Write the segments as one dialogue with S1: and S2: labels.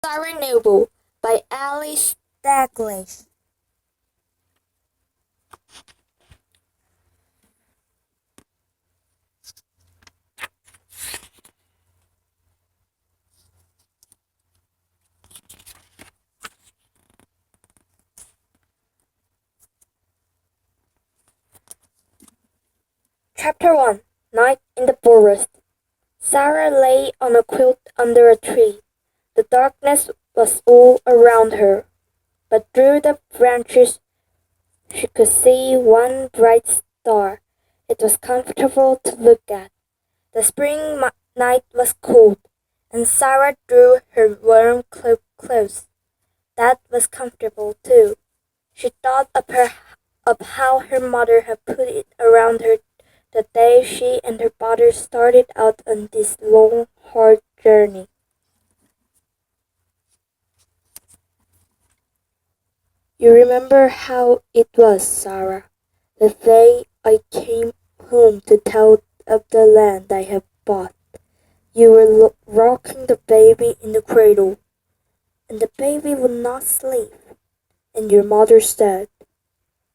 S1: Sarah Noble by Alice Daglish. Chapter 1. Night in the Forest. Sarah lay on a quilt under a tree. The darkness was all around her, but through the branches she could see one bright star. It was comfortable to look at. The spring night was cold, and Sarah drew her warm cloak close. That was comfortable too. She thought of how her mother had put it around her the day she and her father started out on this long, hard journey. You remember how it was, Sarah, the day I came home to tell of the land I had bought. You were rocking the baby in the cradle, and the baby would not sleep. And your mother said,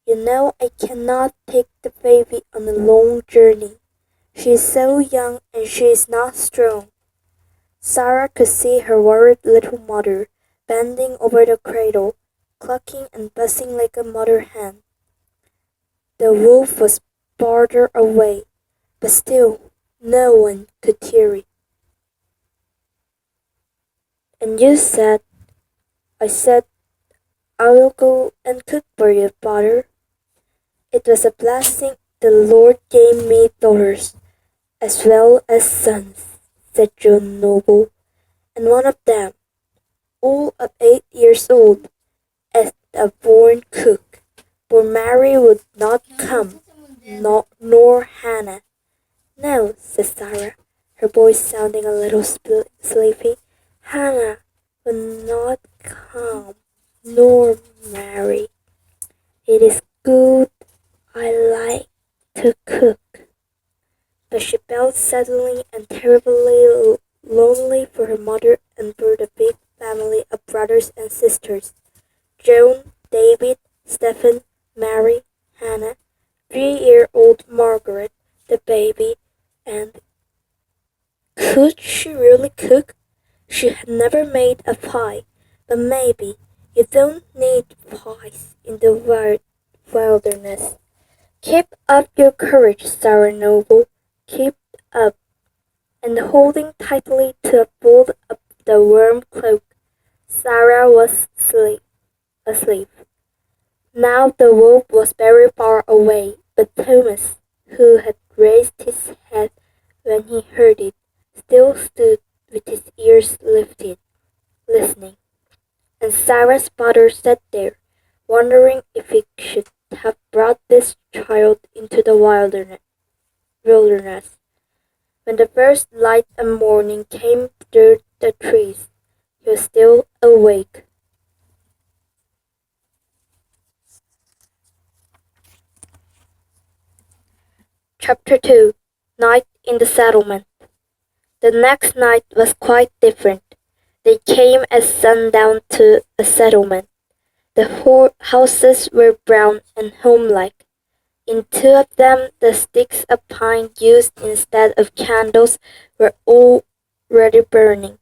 S1: "You know I cannot take the baby on a long journey. She is so young and she is not strong." Sarah could see her worried little mother bending over the cradle, clucking and buzzing like a mother hen. The wolf was farther away, but still no one could hear it. "And you said," I said, "I will go and cook for you, father." "It was a blessing. The Lord gave me daughters as well as sons," said John Noble, "and one of them, all of 8 years old, as a born cook, for Mary would not come, nor Hannah." "No," said Sarah, her voice sounding a little sleepy. "Hannah would not come, nor Mary. It is good. I like to cook." But she felt suddenly and terribly lonely for her mother and for the big family of brothers and sisters. Joan, David, Stephen, Mary, Hannah, 3-year-old Margaret, the baby, and could she really cook? She had never made a pie, but maybe you don't need pies in the wilderness. "Keep up your courage, Sarah Noble. Keep up." And holding tightly to a fold of the warm cloak, Sarah was asleep. Now the wolf was very far away, but Thomas, who had raised his head when he heard it, still stood with his ears lifted, listening. And Sarah's father sat there, wondering if he should have brought this child into the wilderness. When the first light of morning came through the trees, he was still awake. Chapter 2. Night in the Settlement. The next night was quite different. They came at sundown to a settlement. The houses were brown and homelike. In 2 of them, the sticks of pine used instead of candles were already burning.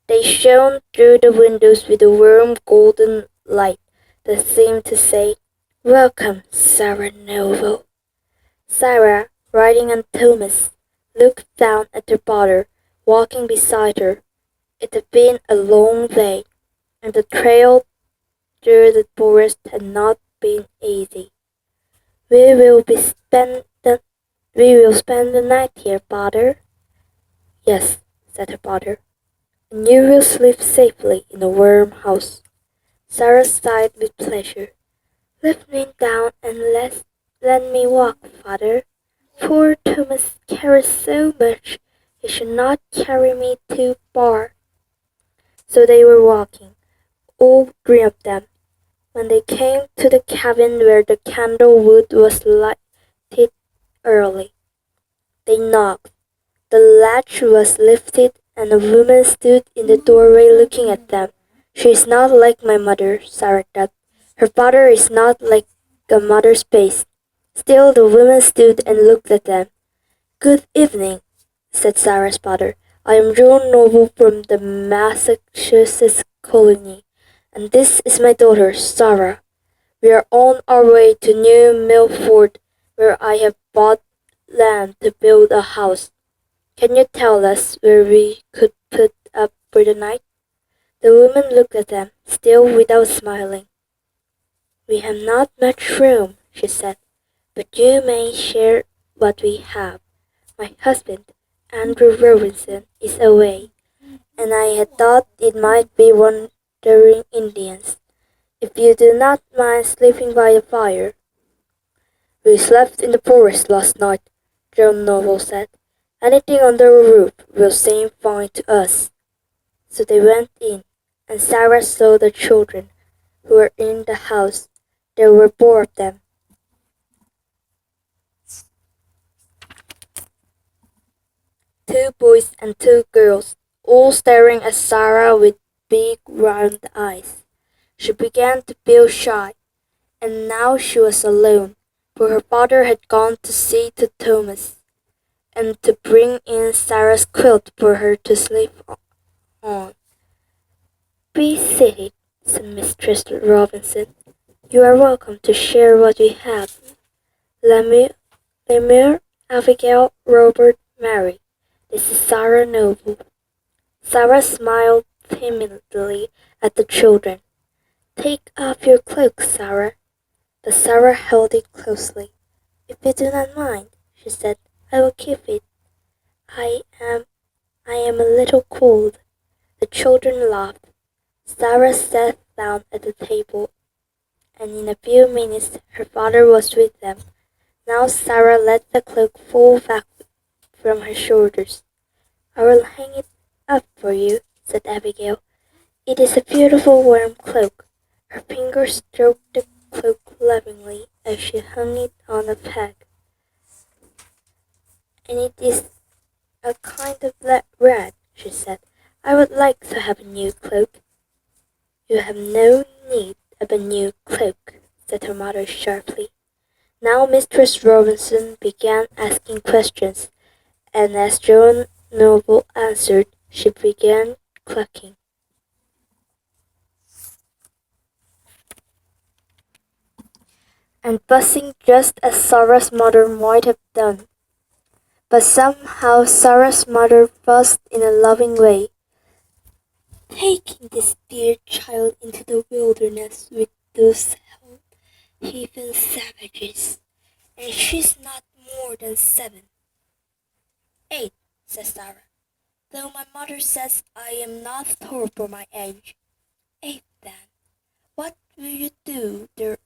S1: They shone through the windows with a warm golden light that seemed to say, "Welcome, Sarah Noble." Sarah, riding on Thomas, looked down at her father, walking beside her. It had been a long day, and the trail through the forest had not been easy. We will spend the night here, father." "Yes," said her father, "and you will sleep safely in a warm house." Sarah sighed with pleasure. "Lift me down and let me walk, father. Poor Thomas carries so much, he should not carry me too far." So they were walking, all 3 of them. When they came to the cabin where the candle wood was lighted early, they knocked. The latch was lifted and a woman stood in the doorway looking at them. She is not like my mother, Sarah thought. Her father is not like a mother's face. Still, the woman stood and looked at them. Good evening, said Sarah's father. I am John Noble from the Massachusetts colony, and this is my daughter, Sarah. We are on our way to New Milford, where I have bought land to build a house. Can you tell us where we could put up for the night? The woman looked at them, still without smiling. We have not much room, she said, but you may share what we have. My husband, Andrew Robinson, is away, and I had thought it might be wandering Indians. If you do not mind sleeping by the fire. We slept in the forest last night, John Noble said. Anything under a roof will seem fine to us. So they went in, and Sarah saw the children who were in the house. There were four of them. Two boys and two girls, all staring at Sarah with big round eyes. She began to feel shy, and now she was alone, for her father had gone to see to Thomas, and to bring in Sarah's quilt for her to sleep on. Be seated, said Mistress Robinson. You are welcome to share what we have. Lemuel, Abigail, Robert, Mary. This is Sarah Noble. Sarah smiled timidly at the children. Take off your cloak, Sarah. But Sarah held it closely. If you do not mind, she said, I will keep it. I am I am a little cold. The children laughed. Sarah sat down at the table, and in a few minutes her father was with them. Now Sarah let the cloak fall back from her shoulders. I will hang it up for you, said Abigail. It is a beautiful warm cloak. Her fingers stroked the cloak lovingly as she hung it on a peg. And it is a kind of red, she said. I would like to have a new cloak. You have no need of a new cloak, said her mother sharply. Now Mistress Robinson began asking questions, and as John Noble answered, she began clucking and buzzing just as Sarah's mother might have done. But somehow Sarah's mother fussed in a loving way, taking this dear child into the wilderness with those heathen savages, and she's not more than 7. 8, said Sarah, though my mother says I am not tall for my age. 8 then. What will you do? They're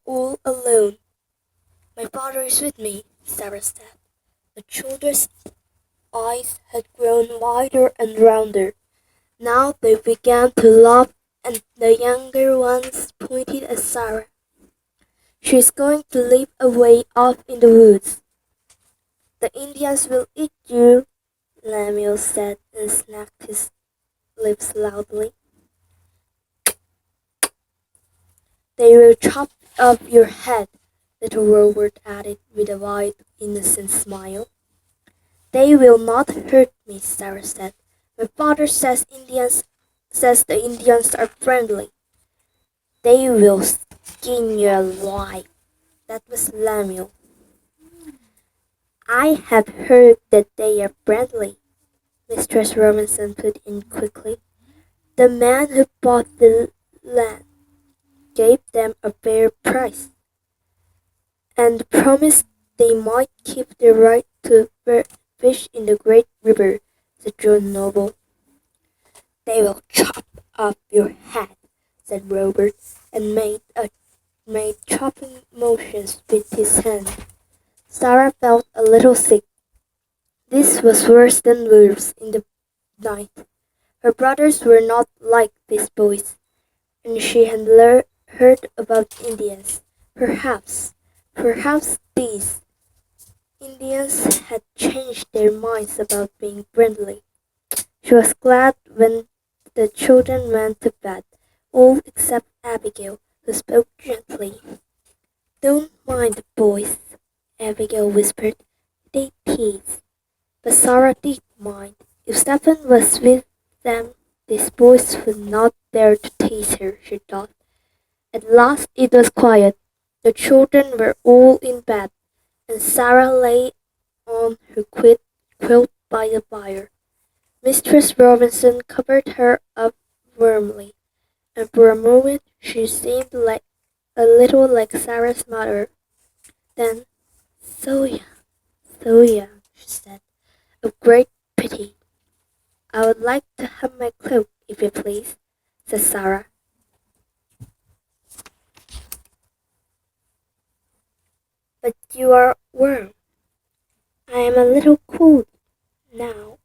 S1: all alone. My father is with me, Sarah said. The children's eyes had grown wider and rounder. Now they began to laugh, and the younger ones pointed at Sarah. She's going to live away off in the woods. The Indians will eat you, Lemuel said and smacked his lips loudly. They will chop off your head, little Robert added with a wide, innocent smile. They will not hurt me, Sarah said. My father says the Indians are friendly. They will skin you alive. That was Lemuel. I have heard that they are friendly, Mistress Robinson put in quickly. The man who bought the land gave them a fair price, and promised they might keep the right to fish in the great river, said John Noble. They will chop off your head, said Robert, and made chopping motions with his hand. Sarah felt a little sick. This was worse than wolves in the night. Her brothers were not like these boys, and she had heard about Indians. Perhaps these Indians had changed their minds about being friendly. She was glad when the children went to bed, all except Abigail, who spoke gently. Don't mind the boys, Abigail whispered. They tease. But Sarah did mind. If Stephen was with them, these boys would not dare to tease her, she thought. At last it was quiet. The children were all in bed, and Sarah lay on her quilt by the fire. Mistress Robinson covered her up warmly, and for a moment she seemed like a little like Sarah's mother. Then, so young, so young, she said. A great pity. I would like to have my cloak, if you please, said Sarah. But you are warm. I am a little cold now.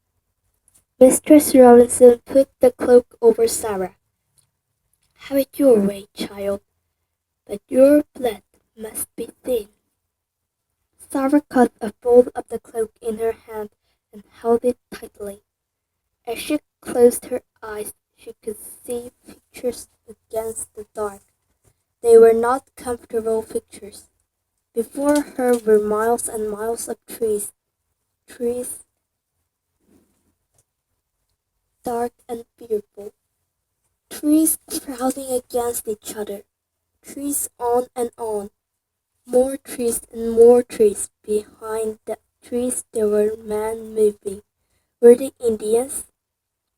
S1: Mistress Robinson put the cloak over Sarah. Have it your way, child, but your blood must be thin. Sarah caught a fold of the cloak in her hand and held it tightly. As she closed her eyes, she could see pictures against the dark. They were not comfortable pictures. Before her were miles and miles of trees dark and fearful, trees crowding against each other, trees on and on, more trees and more trees. Behind the trees there were men moving. Were they Indians?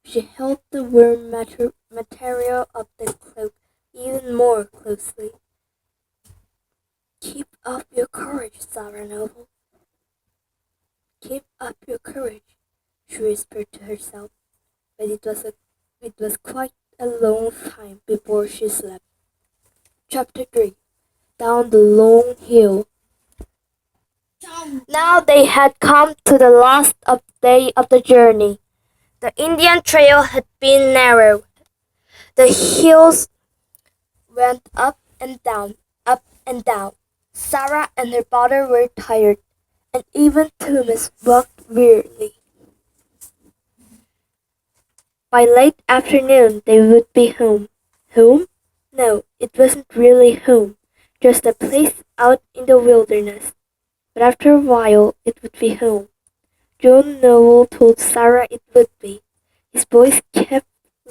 S1: She held the warm material of the cloak even more closely. Keep up your courage, Sarah Noble. Keep up your courage, she whispered to herself, but it was quite a long time before she slept. Chapter 3. Down the long hill. Now they had come to the last day of the journey. The Indian trail had been narrow. The hills went up and down, up and down. Sarah and her father were tired, and even Thomas walked wearily. By late afternoon they would be home. Home? No, it wasn't really home, just a place out in the wilderness. But after a while it would be home. John Noel told Sarah it would be. His voice kept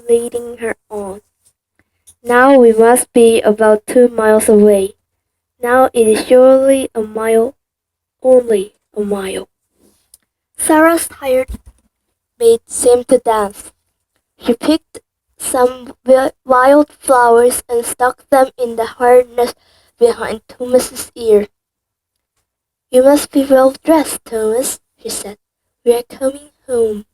S1: leading her on. Now we must be about 2 miles away. Now it is surely a mile, only a mile. Sarah's tired feet seemed to dance. She picked some wild flowers and stuck them in the harness behind Thomas's ear. You must be well dressed, Thomas, she said. We are coming home.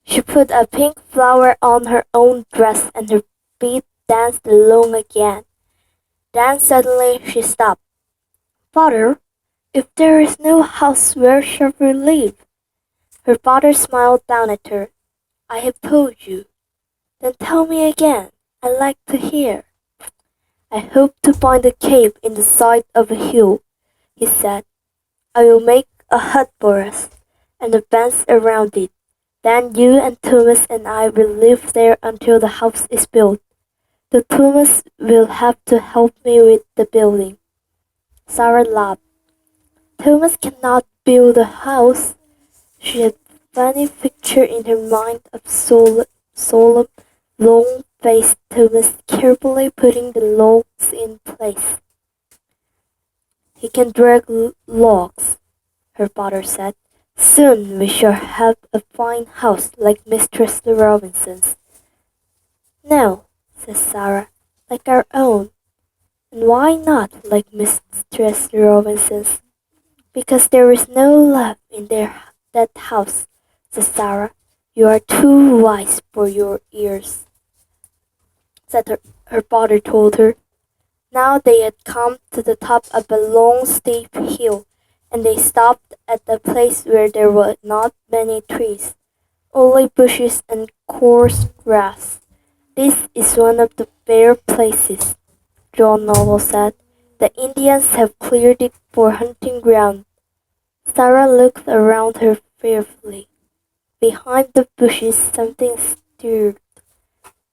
S1: She put a pink flower on her own dress and her feet danced along again. Then suddenly she stopped. Father, if there is no house, where shall we live? Her father smiled down at her. I have told you. Then tell me again. I like to hear. I hope to find a cave in the side of a hill, he said. I will make a hut for us, and a fence around it. Then you and Thomas and I will live there until the house is built. Though Thomas will have to help me with the building. Sarah laughed. Thomas cannot build a house. She had a funny picture in her mind of solemn, long-faced Thomas carefully putting the logs in place. He can drag logs, her father said. Soon we shall have a fine house like Mistress Robinson's. No, said Sarah, like our own. And why not like Mistress Robinson's? Because there is no love in that house, said Sarah. You are too wise for your ears, said her father told her. Now they had come to the top of a long steep hill, and they stopped at a place where there were not many trees, only bushes and coarse grass. This is one of the bare places, John Noble said. The Indians have cleared it for hunting ground. Sarah looked around her fearfully. Behind the bushes something stirred.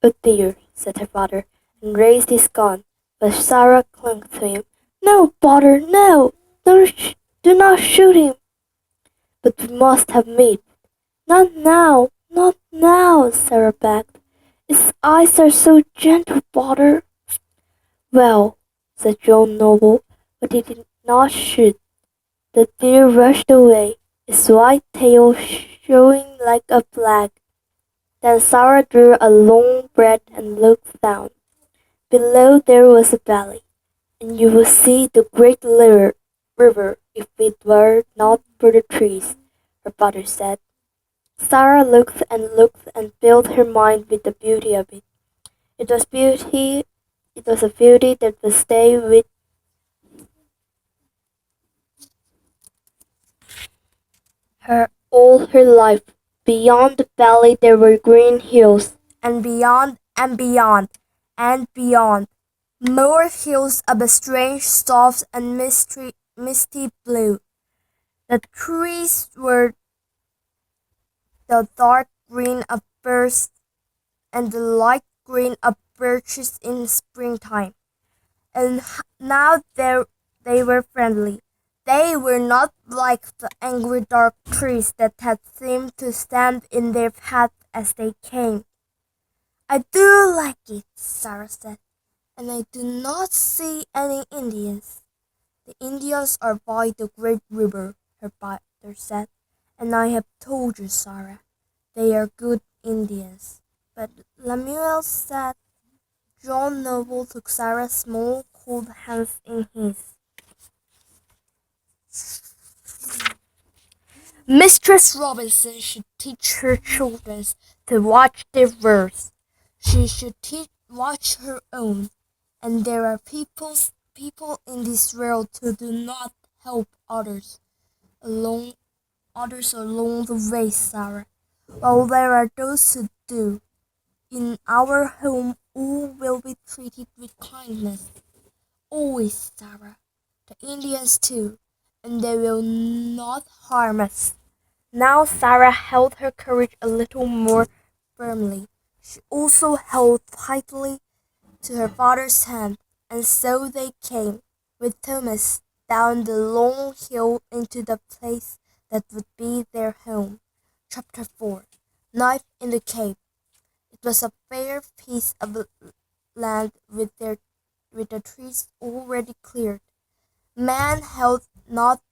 S1: "Oh dear," said her father, and raised his gun, but Sarah clung to him. "No, father, no! Do not shoot him!" "But we must have meat." "Not now, not now," Sarah begged. "His eyes are so gentle, father." "Well," said John Noble, but he did not shoot. The deer rushed away, its white tail showing like a flag. Then Sarah drew a long breath and looked down. Below there was a valley, and you would see the great river if it were not for the trees, her father said. Sarah looked and filled her mind with the beauty of it. It was beauty it was a beauty that would stay with her all her life. Beyond the valley there were green hills, and beyond and beyond and beyond more hills of a strange soft and misty blue. The trees were the dark green of firs and the light green of birches in springtime. And now they were friendly. They were not like the angry dark trees that had seemed to stand in their path as they came. "I do like it," Sarah said, "and I do not see any Indians." "The Indians are by the great river," her father said, "and I have told you, Sarah, they are good Indians." But Lemuel said. John Noble took Sarah's small, cold hands in his. "Mistress Robinson should teach her children to watch their words. She should watch her own. And there are people in this world who do not help along others along the way, Sarah, while there are those who do. In our home, all will be treated with kindness. Always, Sarah. The Indians too, and they will not harm us." Now Sarah held her courage a little more firmly. She also held tightly to her father's hand, and so they came, with Thomas, down the long hill into the place that would be their home. Chapter 4. Night in the Cave. It was a fair piece of land with the trees already cleared. Man had not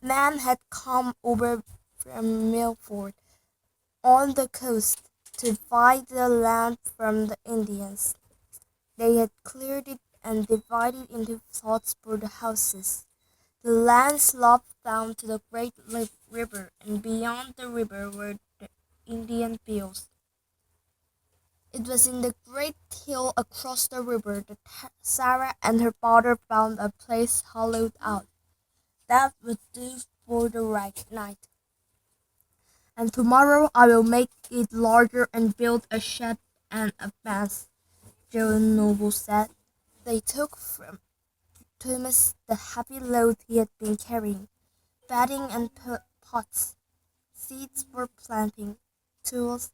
S1: Man had come over from Milford on the coast to buy the land from the Indians. They had cleared it and divided into plots for the houses. The land sloped down to the great river, and beyond the river were the Indian fields. It was in the great hill across the river that Sarah and her father found a place hollowed out. That would do for the right night. "And tomorrow I will make it larger and build a shed and a fence," John Noble said. They took from Thomas the heavy load he had been carrying, bedding and pots, seeds for planting, tools,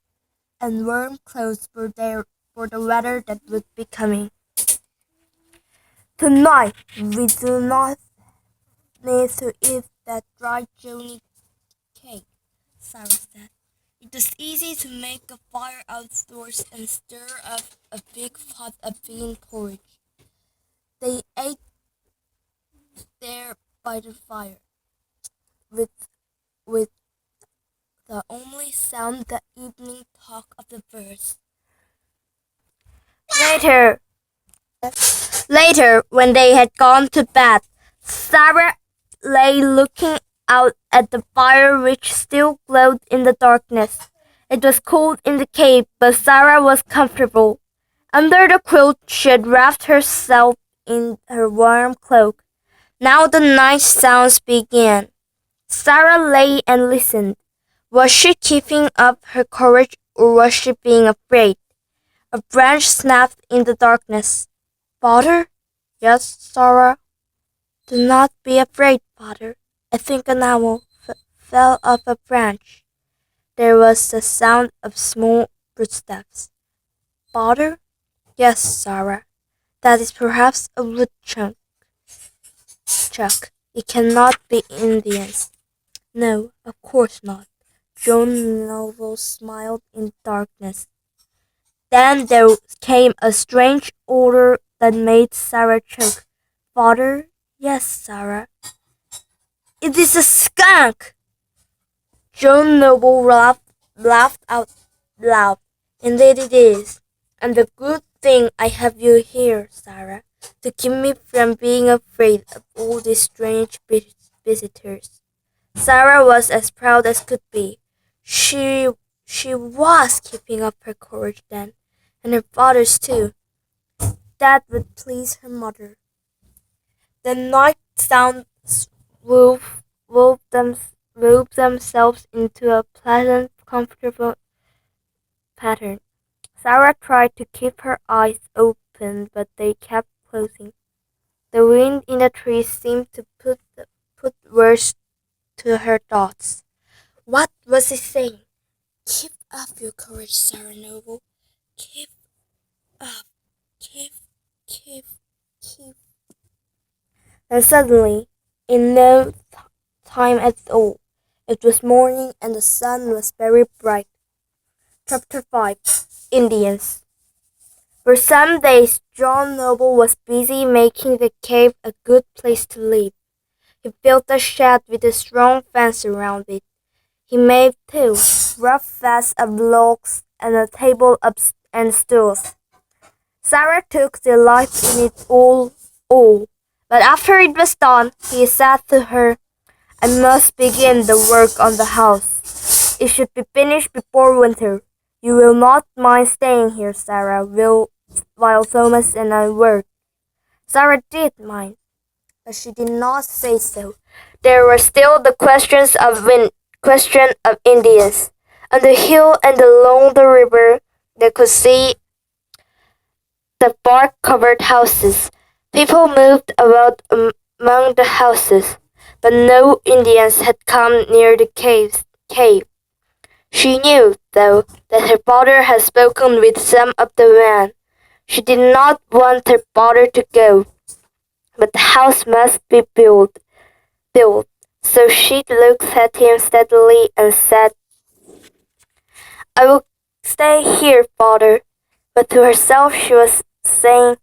S1: and warm clothes for the weather that would be coming. "Tonight we do not need to eat that dry Johnny cake," Sarah said. It was easy to make a fire outdoors and stir up a big pot of bean porridge. They ate there by the fire, with with the only sound the evening talk of the birds. Later, Later, when they had gone to bed, Sarah lay looking out at the fire which still glowed in the darkness. It was cold in the cave, but Sarah was comfortable. Under the quilt she had wrapped herself in her warm cloak. Now the night sounds began. Sarah lay and listened. Was she keeping up her courage or was she being afraid? A branch snapped in the darkness. "Father?" Yes, Sarah. Do not be afraid, father. I think an owl fell off a branch. There was the sound of small footsteps. Father? Yes, Sarah. That is perhaps a woodchuck. Chuck. It cannot be Indians. No, of course not. John Noble smiled in darkness. Then there came a strange odor that made Sarah choke. Father? Yes, Sarah. It is a skunk! John Noble laughed out loud. Indeed it is. And the good thing I have you here, Sarah, to keep me from being afraid of all these strange visitors. Sarah was as proud as could be. She she was keeping up her courage then, and her father's too. That would please her mother. The night sounds wove, them, wove themselves into a pleasant, comfortable pattern. Sarah tried to keep her eyes open, but they kept closing. The wind in the trees seemed to put words to her thoughts. What was he saying? Keep up your courage, Sarah Noble. Keep up. Keep, keep, keep. And suddenly, in no time at all, it was morning and the sun was very bright. Chapter 5 Indians. For some days, John Noble was busy making the cave a good place to live. He built a shed with a strong fence around it. He made two rough vests of logs and a table and stools. Sarah took delight in it all. But after it was done, he said to her, I must begin the work on the house. It should be finished before winter. You will not mind staying here, Sarah, while Thomas and I work. Sarah did mind, but she did not say so. There were still the question of Indians. On the hill and along the river, they could see the bark-covered houses. People moved about among the houses, but no Indians had come near the cave. She knew, though, that her father had spoken with some of the men. She did not want her father to go, but the house must be built. So she looked at him steadily and said, I will stay here, father. But to herself she was saying,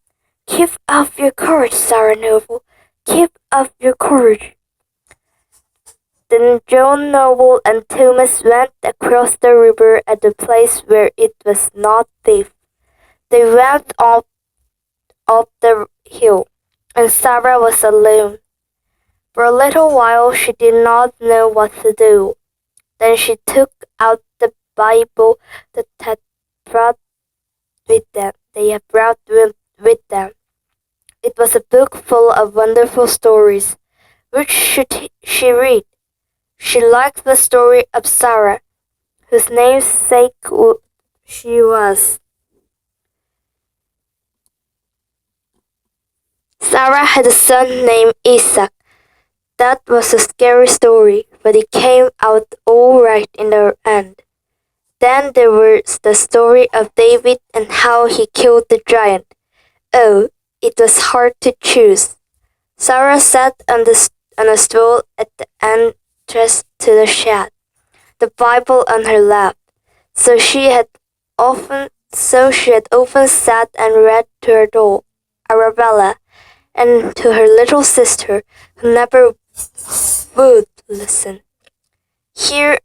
S1: keep up your courage, Sarah Noble. Keep up your courage. Then John Noble and Thomas went across the river at the place where it was not deep. They went up the hill, and Sarah was alone. For a little while she did not know what to do. Then she took out the Bible that had brought with them. They had brought with them. It was a book full of wonderful stories. Which should she read? She liked the story of Sarah, whose namesake she was. Sarah had a son named Isaac. That was a scary story, but it came out all right in the end. Then there was the story of David and how he killed the giant. Oh, it was hard to choose. Sarah sat on a stool at the entrance to the shed, the Bible on her lap. So she had often sat and read to her doll, Arabella, and to her little sister, who never would listen. Here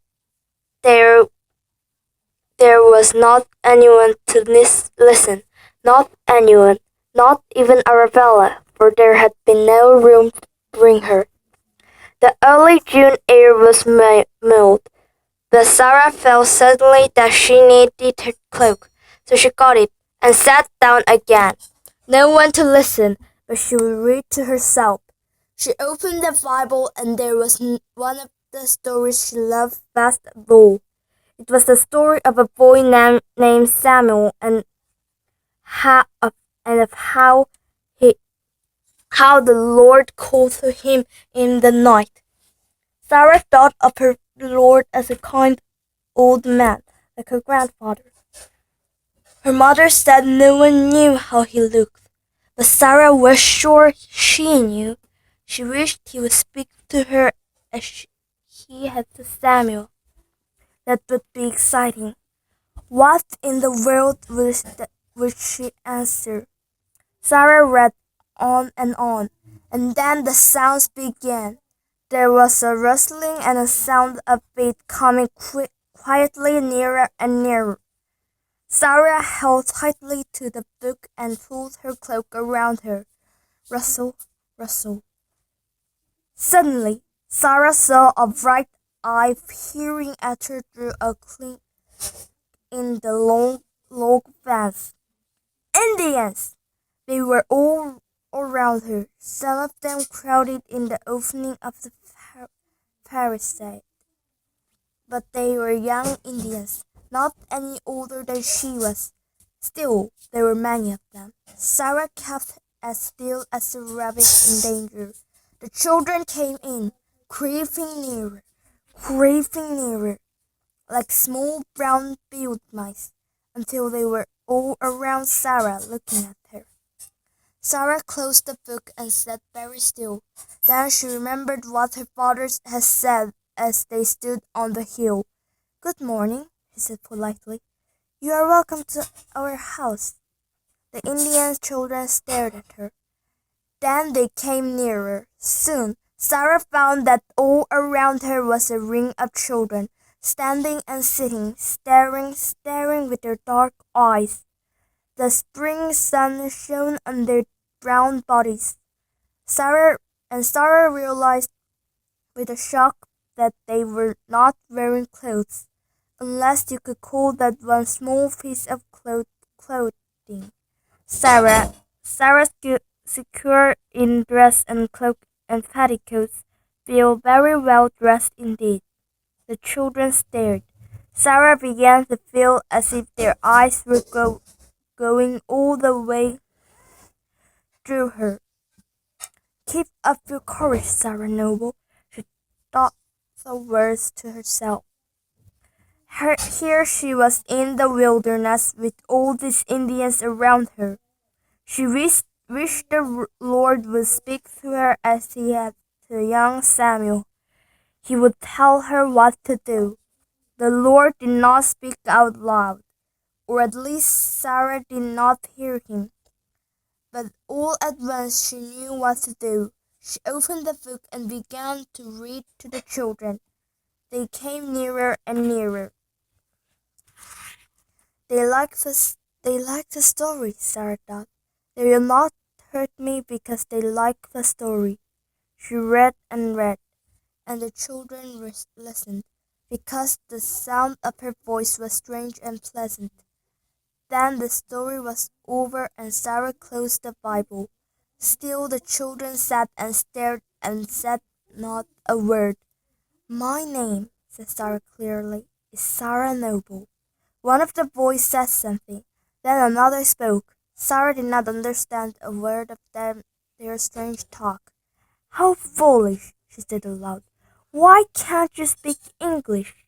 S1: there there was not anyone to listen, not anyone, not even Arabella, for there had been no room to bring her. The early June air was mild, but Sarah felt suddenly that she needed her cloak, so she got it and sat down again. No one to listen, but she would read to herself. She opened the Bible, and there was one of the stories she loved best of all. It was the story of a boy named Samuel and of how he how the Lord called to him in the night. Sarah thought of her Lord as a kind old man, like her grandfather. Her mother said no one knew how he looked, but Sarah was sure she knew. She wished he would speak to her as he had to Samuel. That would be exciting. What in the world would she answer? Sarah read on, and then the sounds began. There was a rustling and a sound of feet coming quietly nearer and nearer. Sarah held tightly to the book and pulled her cloak around her. Rustle, rustle. Suddenly, Sarah saw a bright eye peering at her through a clink in the long log fence. Indians! They were all around her, some of them crowded in the opening of the palisade. But they were young Indians, not any older than she was. Still, there were many of them. Sarah kept as still as a rabbit in danger. The children came in, creeping nearer, like small brown field mice, until they were all around Sarah looking at her. Sarah closed the book and sat very still. Then she remembered what her father had said as they stood on the hill. "Good morning," she said politely. "You are welcome to our house." The Indian children stared at her. Then they came nearer. Soon, Sarah found that all around her was a ring of children, standing and sitting, staring with their dark eyes. The spring sun shone on their brown bodies. Sarah realized with a shock that they were not wearing clothes, unless you could call that one small piece of clothing. Sarah, secure in dress and cloak and petticoats, felt very well dressed indeed. The children stared. Sarah began to feel as if their eyes were going all the way through her. "Keep up your courage, Sarah Noble," she thought the words to herself. Here she was in the wilderness with all these Indians around her. She wished the Lord would speak to her as he had to young Samuel. He would tell her what to do. The Lord did not speak out loud, or at least Sarah did not hear him. But all at once she knew what to do. She opened the book and began to read to the children. They came nearer and nearer. They liked the story, Sarah thought. They will not hurt me because they like the story. She read, and the children listened, because the sound of her voice was strange and pleasant. Then the story was over and Sarah closed the Bible. Still the children sat and stared and said not a word. "My name," said Sarah clearly, "is Sarah Noble." One of the boys said something. Then another spoke. Sarah did not understand a word of their strange talk. "How foolish," she said aloud. "Why can't you speak English?"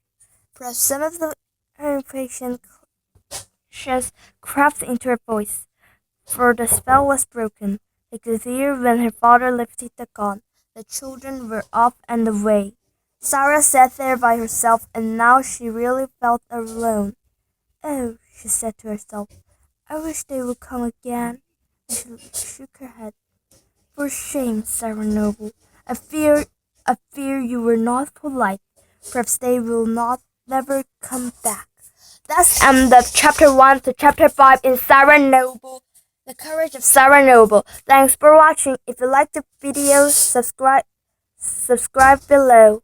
S1: Perhaps some of her impatience crept into her voice, for the spell was broken. They could hear when her father lifted the gun. The children were off and away. Sarah sat there by herself, and now she really felt alone. "Oh," she said to herself, "I wish they would come again." And she shook her head. "For shame, Sarah Noble. I fear you were not polite. Perhaps they will not never come back." That's end of chapter 1 to chapter 5 in Sarah Noble. The Courage of Sarah Noble. Thanks for watching. If you like the video, subscribe below.